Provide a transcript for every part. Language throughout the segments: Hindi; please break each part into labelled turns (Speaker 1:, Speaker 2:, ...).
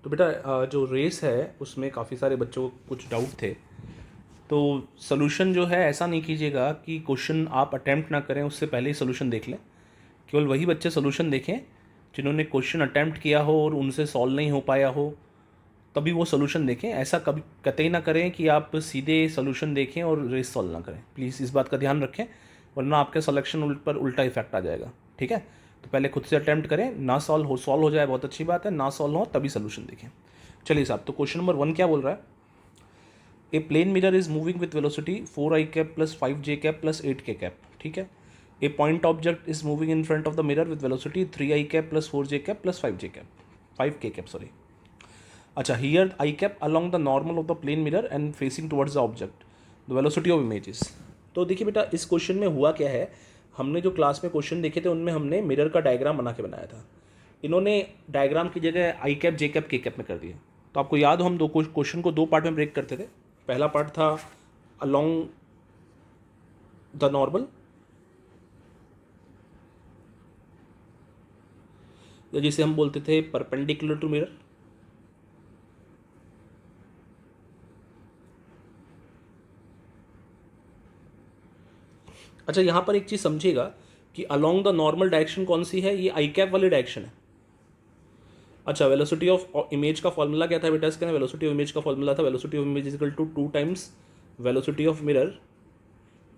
Speaker 1: तो बेटा जो रेस है उसमें काफ़ी सारे बच्चों को कुछ डाउट थे। तो सोल्यूशन जो है ऐसा नहीं कीजिएगा कि क्वेश्चन आप अटैम्प्ट ना करें उससे पहले ही सोल्यूशन देख लें। केवल वही बच्चे सोल्यूशन देखें जिन्होंने क्वेश्चन अटैम्प्ट किया हो और उनसे सॉल्व नहीं हो पाया हो, तभी वो सोल्यूशन देखें। ऐसा कभी कतई ना करें कि आप सीधे सोल्यूशन देखें और रेस सॉल्व ना करें। प्लीज़ इस बात का ध्यान रखें, वरना आपके सिलेक्शन पर उल्टा इफेक्ट आ जाएगा। ठीक है, तो पहले खुद से अटैम्प्ट करें, ना सॉल्व हो जाए बहुत अच्छी बात है, ना सॉल्व हो तभी सोल्यूशन देखें। चलिए साहब, तो क्वेश्चन नंबर 1 क्या बोल रहा है? A plane mirror is moving with velocity 4i cap plus 5j cap plus 8k cap. ठीक है, a point object is moving in front of the mirror with velocity 3i cap plus 4j cap plus 5j cap 5k cap sorry. अच्छा, here I cap along the normal of the plane mirror and facing towards the object the velocity of images. तो देखिए बेटा, इस क्वेश्चन में हुआ क्या है, हमने जो क्लास में क्वेश्चन देखे थे उनमें हमने मिरर का डायग्राम बना के बनाया था। इन्होंने डायग्राम की जगह आई कैप जे कैप के कैप में कर दिया। तो आपको याद हो, हम दो क्वेश्चन को दो पार्ट में ब्रेक करते थे। पहला पार्ट था अलोंग द नॉर्मल, या जिसे हम बोलते थे परपेंडिकुलर टू मिरर। अच्छा, यहां पर एक चीज समझिएगा कि अलोंग द नॉर्मल डायरेक्शन कौन सी है, ये आई कैप वाली डायरेक्शन है। अच्छा, वेलोसिटी ऑफ इमेज का फॉर्मूला क्या था बेटा? इसके ना वेलोसिटी ऑफ इमेज का फॉर्मूला था velocity of image equal to 2 times velocity of mirror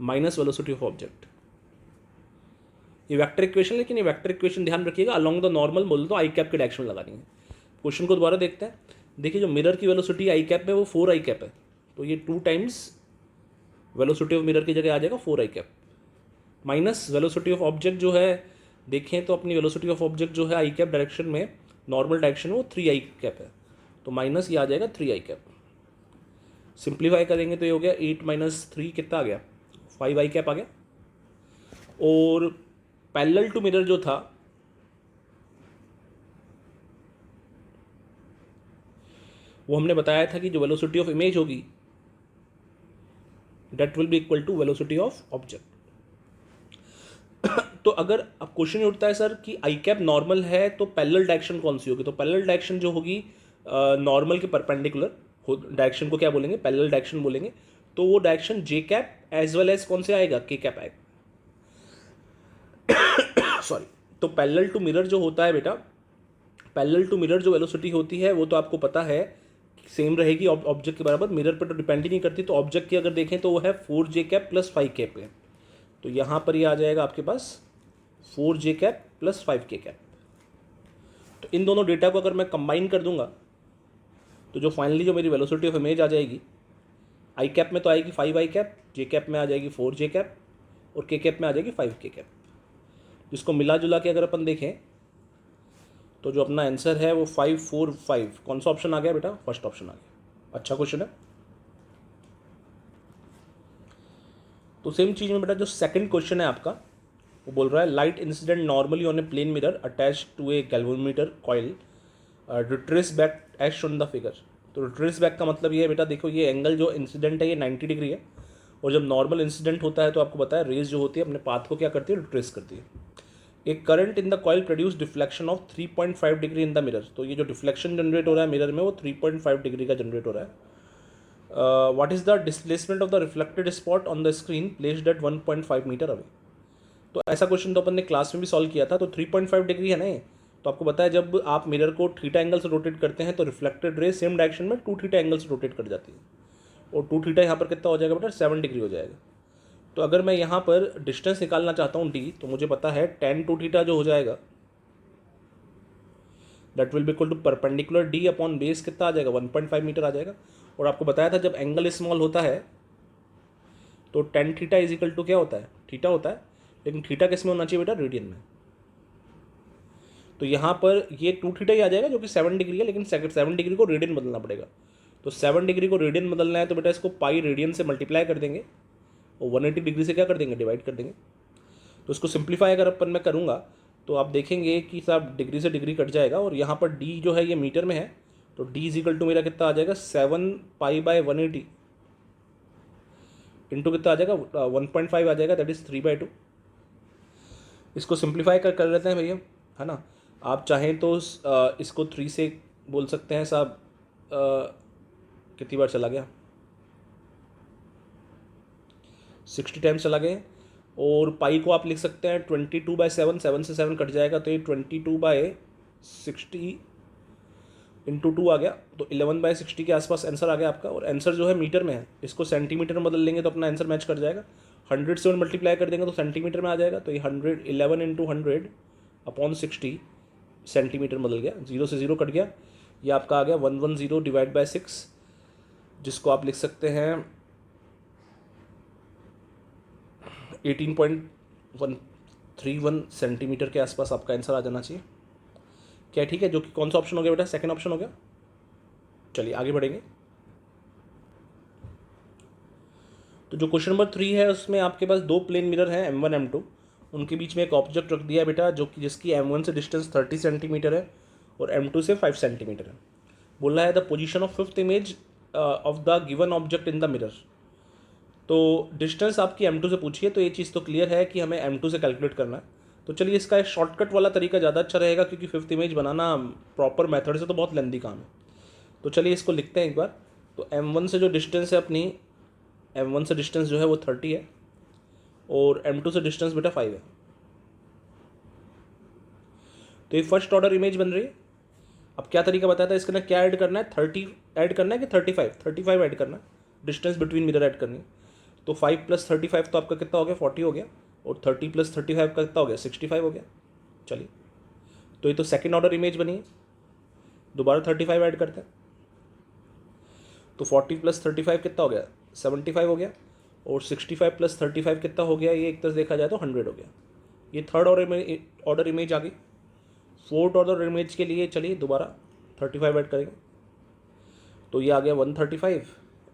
Speaker 1: minus velocity of object. ये वेक्टर इक्वेशन, लेकिन ये वेक्टर इक्वेशन ध्यान रखिएगा अलोंग द नॉर्मल बोल तो आई कैप के डायरेक्शन लगानी है। क्वेश्चन को दोबारा देखते हैं। देखिए, जो मिरर की वेलोसिटी आई कैप है वो 4i कैप है, तो ये 2 टाइम्स वेलोसिटी ऑफ मिरर की जगह आ जाएगा 4i cap minus velocity of object जो है, देखें तो अपनी वेलोसिटी ऑफ ऑब्जेक्ट जो है आई कैप डायरेक्शन में, नॉर्मल डायरेक्शन में वो 3i कैप है, तो माइनस ये आ जाएगा 3i कैप। सिंप्लीफाई करेंगे तो ये हो गया 8 माइनस 3 कितना आ गया? 5i कैप आ गया। और पैरेलल टू मिरर जो था वो हमने बताया था कि जो वेलोसिटी ऑफ इमेज होगी that will be equal to velocity of object. तो अगर अब क्वेश्चन ये उठता है सर कि आई कैप नॉर्मल है तो पैरेलल डायरेक्शन कौन सी होगी? तो पैरेलल डायरेक्शन जो होगी नॉर्मल के परपेंडिकुलर डायरेक्शन को क्या बोलेंगे? पैरेलल डायरेक्शन बोलेंगे। तो वो डायरेक्शन जे कैप एज वेल एज कौन से आएगा? के कैप आएगा। सॉरी, तो पैरेलल टू मिरर जो होता है बेटा, पैरेलल टू मिरर जो वेलोसिटी होती है वो तो आपको पता है सेम रहेगी ऑब्जेक्ट के बराबर। मिरर पर तो डिपेंड ही नहीं करती। तो ऑब्जेक्ट की अगर देखें तो वो है 4j कैप प्लस 5 कैप है, तो यहाँ पर ये आ जाएगा आपके पास 4j cap plus 5k cap. तो इन दोनों डेटा को अगर मैं कंबाइन कर दूंगा तो जो फाइनली जो मेरी वेलोसिटी ऑफ इमेज आ जाएगी, आई कैप में तो आएगी 5i कैप, जे कैप में आ जाएगी 4j कैप, और के कैप में आ जाएगी 5k कैप। जिसको मिला जुला के अगर अपन देखें तो जो अपना आंसर है वो 545। कौन सा ऑप्शन आ गया बेटा? फर्स्ट ऑप्शन आ गया। अच्छा क्वेश्चन है। तो सेम चीज़ में बेटा जो सेकंड क्वेश्चन है आपका, वो बोल रहा है light incident normally on a plane mirror attach to a galvanometer coil retrace back as shown the figure. तो रिट्रेस बैक का मतलब ये है बेटा, देखो ये एंगल जो इंसिडेंट है ये 90 डिग्री है, और जब नॉर्मल इंसिडेंट होता है तो आपको पता है रेज जो होती है अपने पाथ को क्या करती है? रिट्रेस करती है। एक current in the coil produce deflection of 3.5 degree in the mirror. तो ये जो डिफ्लेक्शन जनरेट हो रहा है मिरर में वो 3.5 डिग्री का जनरेट हो रहा है। What is the displacement of the reflected spot on the screen placed at 1.5 metre away. तो ऐसा क्वेश्चन तो अपन ने क्लास में भी सॉल्व किया था। तो 3.5 डिग्री है ना ये, तो आपको पता है जब आप मिरर को थीटा एंगल से रोटेट करते हैं तो रिफ्लेक्टेड रे सेम डायरेक्शन में 2 थीटा एंगल से रोटेट कर जाती है, और 2 थीटा यहाँ पर कितना हो जाएगा बेटा? 7 डिग्री हो जाएगा। तो अगर मैं यहाँ पर डिस्टेंस निकालना चाहता हूँ डी, तो मुझे पता है tan 2 थीटा जो हो जाएगा that will be equal to perpendicular D upon base कितना आ जाएगा? 1.5 मीटर आ जाएगा। और आपको बताया था जब एंगल स्मॉल होता है तो tan theta is equal to क्या होता है? थीटा होता है, लेकिन थीटा किस में होना चाहिए बेटा? रेडियन में। तो यहाँ पर ये 2 थीटा ही आ जाएगा जो कि 7 डिग्री है, लेकिन 7 डिग्री को रेडियन बदलना पड़ेगा। तो 7 डिग्री को रेडियन बदलना है तो बेटा इसको पाई रेडियन से मल्टीप्लाई कर देंगे और 180 डिग्री से क्या कर देंगे? डिवाइड कर देंगे। तो इसको सिंप्लीफाई अगर अपन मैं करूँगा तो आप देखेंगे कि साहब डिग्री से डिग्री कट जाएगा, और यहाँ पर डी जो है ये मीटर में है, तो डी इज इक्वल टू मेरा कितना आ जाएगा? 7 पाई बाय 180 इंटू कितना आ जाएगा? 1.5 आ जाएगा, दैट इज 3/2। इसको सिंप्लीफाई कर लेते हैं भैया, है ना। आप चाहें तो इसको 3 से बोल सकते हैं साहब कितनी बार चला गया, 60 टाइम्स चला गया। और पाई को आप लिख सकते हैं 22/7, 7 से 7 कट जाएगा तो ये 22/60 इंटू 2 आ गया, तो 11/60 के आसपास आंसर आ गया आपका। और आंसर जो है मीटर में है, इसको सेंटीमीटर में बदल लेंगे तो अपना आंसर मैच कर जाएगा। 100 से मल्टीप्लाई कर देंगे तो सेंटीमीटर में आ जाएगा, तो ये 11 इंटू 100/60 सेंटीमीटर बदल गया, 0 से 0 कट गया। ये आपका आ गया 110 डिवाइड बाय 6, जिसको आप लिख सकते हैं 18.131 सेंटीमीटर के आसपास आपका आंसर आ जाना चाहिए। क्या ठीक है? जो कि कौन सा ऑप्शन हो गया बेटा? सेकंड ऑप्शन हो गया। चलिए आगे बढ़ेंगे। तो जो क्वेश्चन नंबर 3 है उसमें आपके पास दो प्लेन मिरर हैं M1 M2, उनके बीच में एक ऑब्जेक्ट रख दिया है बेटा जो कि जिसकी M1 से डिस्टेंस 30 सेंटीमीटर है और M2 से 5 सेंटीमीटर है। बोल रहा है the position of fifth image of the given object in the mirror. तो डिस्टेंस आपकी M2 से पूछिए, तो ये चीज़ तो क्लियर है कि हमें M2 से कैलकुलेट करना है। तो चलिए इसका एक शॉर्टकट वाला तरीका ज़्यादा अच्छा रहेगा, क्योंकि फिफ्थ इमेज बनाना प्रॉपर मेथड से तो बहुत लेंदी काम है। तो चलिए इसको लिखते हैं एक बार। तो M1 से जो डिस्टेंस है अपनी, M1 से डिस्टेंस जो है वो 30 है और M2 से डिस्टेंस बेटा 5 है। तो ये फर्स्ट ऑर्डर इमेज बन रही है। अब क्या तरीका बताया था इसके अंदर, क्या ऐड करना है? 30 ऐड करना है कि 35 ऐड करना है, डिस्टेंस बिटवीन मिरर ऐड करनी है। तो 5 + 35 तो आपका कितना हो गया? 40 हो गया। और 30 + 35 का कितना हो गया? 65 हो गया। चलिए, तो ये तो सेकेंड ऑर्डर इमेज बनी है। दोबारा 35 ऐड करते हैं, तो 40 + 35 कितना हो गया? 75 हो गया। और 65 + 35 कितना हो गया? ये एक तरह से देखा जाए तो 100 हो गया। ये थर्ड ऑर्डर इमेज आ गई। फोर्थ ऑर्डर इमेज के लिए चलिए दोबारा 35 ऐड करेंगे, तो ये आ गया 135।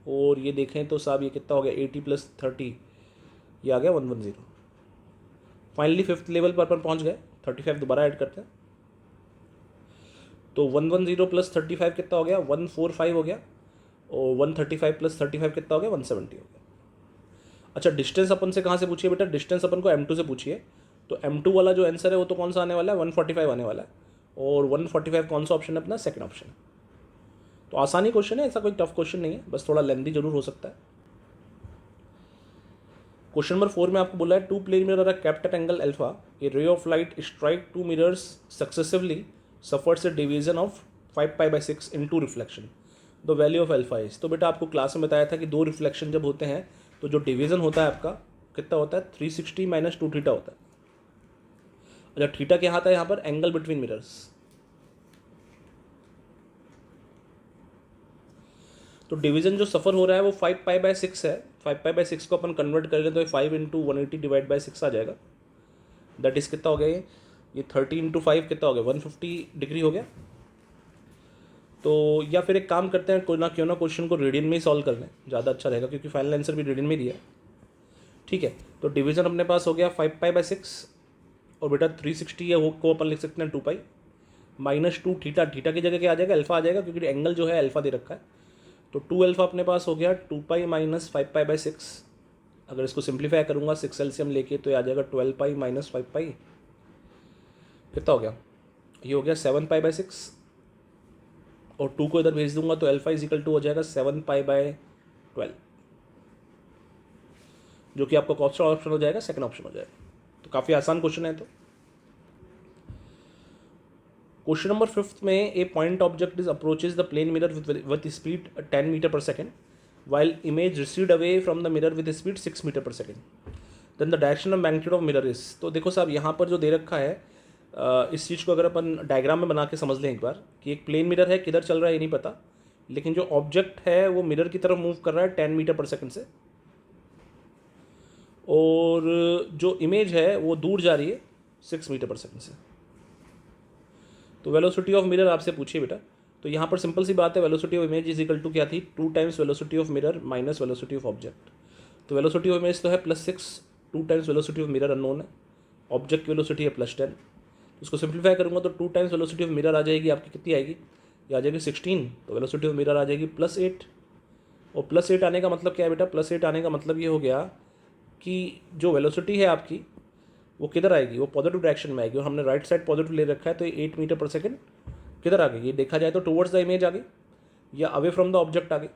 Speaker 1: और ये देखें तो साहब ये कितना हो गया? 80 + 30, ये आ गया 110। फाइनली फिफ्थ लेवल पर अपन पहुंच गए। 35 दोबारा ऐड करते हैं, तो 110 + 35 कितना हो गया? 145 हो गया। और 135 + 35 कितना हो गया? 170 हो गया। अच्छा, डिस्टेंस अपन से कहाँ से पूछिए बेटा? डिस्टेंस अपन को M2 से पूछिए। तो M2 वाला जो आंसर है वो तो कौन सा आने वाला है? 145 आने वाला है। और 145 कौन सा ऑप्शन है अपना? सेकंड ऑप्शन है। तो आसानी क्वेश्चन है, ऐसा कोई टफ क्वेश्चन नहीं है, बस थोड़ा लेंदी जरूर हो सकता है। क्वेश्चन नंबर 4 में आपको बोला है 2 plane mirror are kept at angle alpha, a ray of light strike 2 mirrors successively suffers a division of 5π/6 into reflection, the value of alpha is. तो बेटा आपको क्लास में बताया था कि दो रिफ्लेक्शन जब होते हैं तो जो डिवीजन होता है आपका कितना होता है? 360 - 2 थीटा होता है। अच्छा, थीटा क्या आता है यहाँ पर? Angle between mirrors. तो डिवीजन जो सफ़र हो रहा है वो 5π/6 है। 5π/6 को अपन कन्वर्ट करेंगे तो 5 × 180 डिवाइड बाई 6 आ जाएगा। दैट इज़ कितना हो गया? ये 30 × 5 कितना हो गया? 150 डिग्री हो गया। तो या फिर एक काम करते हैं, क्यों ना क्वेश्चन को रेडियन में ही सॉल्व कर लें, ज़्यादा अच्छा रहेगा, क्योंकि फाइनल आंसर भी रेडियन में दिया है। ठीक है, तो डिवीजन अपने पास हो गया 5π/6 और बेटा 360 है वो को अपन लिख सकते हैं 2π -2 थीटा। थीटा की जगह क्या आ जाएगा? अल्फा आ जाएगा, क्योंकि एंगल जो है अल्फा दे रखा है। तो 2 अल्फा अपने पास हो गया 2π - 5π/6। अगर इसको सिंप्लीफाई करूँगा 6 एलसीएम लेके तो ये आ जाएगा 12π - 5π। कितना हो गया? ये हो गया 7π/6 और 2 को इधर भेज दूंगा तो अल्फा = 2 हो जाएगा 7π/12, जो कि आपका कौन सा ऑप्शन हो जाएगा? सेकंड ऑप्शन हो जाएगा। तो काफ़ी आसान क्वेश्चन है। तो क्वेश्चन नंबर 5 में a point object is approaches the plane mirror with speed 10 metre per second while image recede away from the mirror with speed 6 metre per second, then the direction of magnitude of mirror is। तो देखो साहब यहाँ पर जो दे रखा है इस चीज़ को अगर अपन डायग्राम में बना के समझ लें एक बार, कि एक प्लेन मिरर है, किधर चल रहा है ये नहीं पता, लेकिन जो ऑब्जेक्ट है वो मिरर की तरफ मूव कर रहा है 10 मीटर/सेकंड से, और जो इमेज है वो दूर जा रही है 6 मीटर/सेकंड से। तो वेलोसिटी ऑफ मिरर आपसे पूछिए बेटा। तो यहाँ पर सिंपल सी बात है, वेलोसिटी ऑफ इमेज = क्या थी? 2 times velocity of mirror minus velocity of object. तो वेलोसिटी ऑफ इमेज तो है +6, 2 times velocity of mirror unknown है, ऑब्जेक्ट की वेलोसिटी है +10। इसको सिंप्लीफाई करूँगा तो 2 टाइम्स वेलोसिटी ऑफ मिरर आ जाएगी आपकी, कितनी आएगी? ये आ जाएगी 16। तो वेलोसिटी ऑफ मिरर आ जाएगी +8। और +8 आने का मतलब क्या है बेटा? +8 आने का मतलब ये हो गया कि जो वेलोसिटी है आपकी वो किधर आएगी? वो पॉजिटिव डायरेक्शन में आएगी, और हमने राइट साइड पॉजिटिव ले रखा है, तो ये 8 मीटर/सेकंड किधर आ गई, ये देखा जाए तो टुवर्ड्स द इमेज आ गई या अवे फ्रॉम द ऑब्जेक्ट आ गई।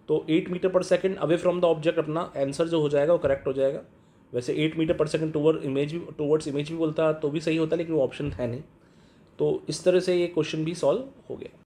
Speaker 1: तो 8 मीटर पर second away from the object अपना आंसर जो हो जाएगा वो करेक्ट हो जाएगा। वैसे 8 मीटर पर सेकंड टुवर्ड्स इमेज भी बोलता तो भी सही होता, लेकिन वो ऑप्शन है नहीं। तो इस तरह से ये क्वेश्चन भी सॉल्व हो गया।